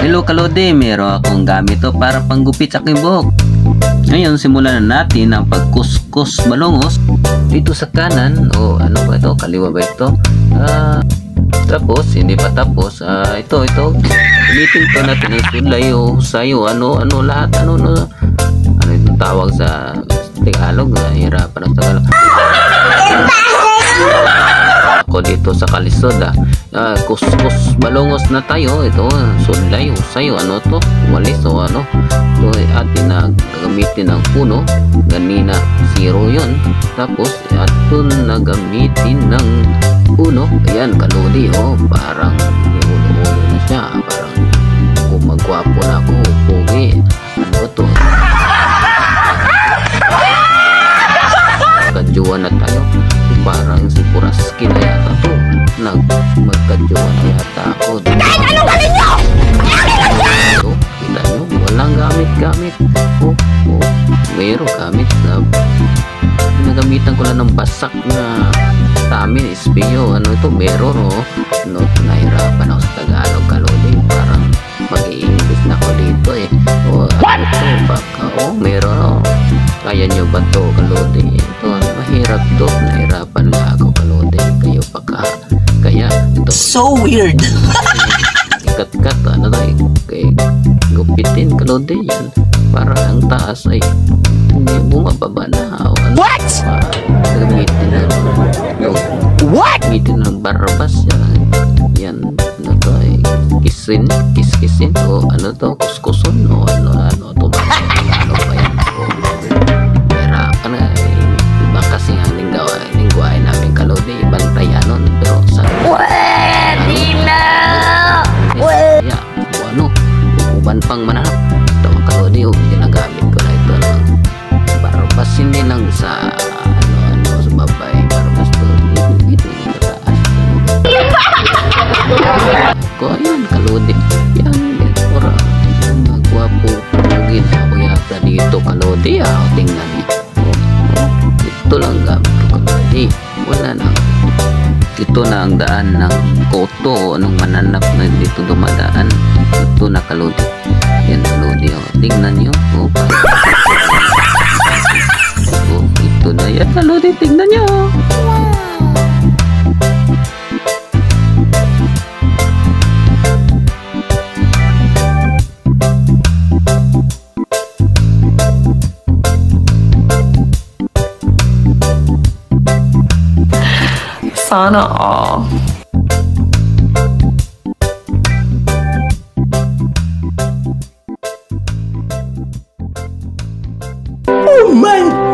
Hello Kalodi, meron akong gamit to para panggupit sa aking buhok. Ngayon, simulan na natin ang pagkuskus balongos dito sa kanan. O ano ba ito? Kaliwa ba ito? Tapos, hindi pa tapos. Ito. Gamitin to natin ang sulay o sayo. Ano lahat. Ano itong tawag sa Tagalog? Hirapan ang Tagalog. Ako dito sa kalisod kuskus balongos na tayo. Ito sulay usay ano to walis o ano ito atin na gagamitin ng puno ganina 0 yun tapos atin na gamitin ng puno. Ayan Kalodi parang ulo na siya parang magwapo na ako pogi ano to kadjuwa na tayo parang si Puraski na yata to magkadyo na yata ako ano galing nyo? So, kita nyo walang gamit mayroong gamit na nagamitan ko lang ng basak na tamin espiyo ito meron nahirapan ako sa Tagalog Kalodi parang mag-i-English na ako dito meron kaya nyo ba to Kalodi ito mahirap to nahirapan na ako Kalodi kayo pa kaya ito so weird ikat-kat kay gupitin Kalodi yan para ang taas ay hindi bumababa na what? Gamitin na what? Gamitin ng barbas yan kisin o kuskuson o ano to ba yan hirapan na iba kasi ang lingwahe namin Kalodi ibang tayanon pero sa uban pang manarap ito ang Kalodi ginagamit ko na ito barbas hindi lang sa sa babay barbas to dito sa taas ko ayan Kalodi yan pura magwapo pugin ako yata dito Kalodi tingnan ito lang gamit ko Kalodi wala na ito na ang daan ng koto anong mananap na dito dumadaan ito na Kalodi yan Kalodi tingnan nyo ito na yan Kalodi tingnan nyo sana all. Oh my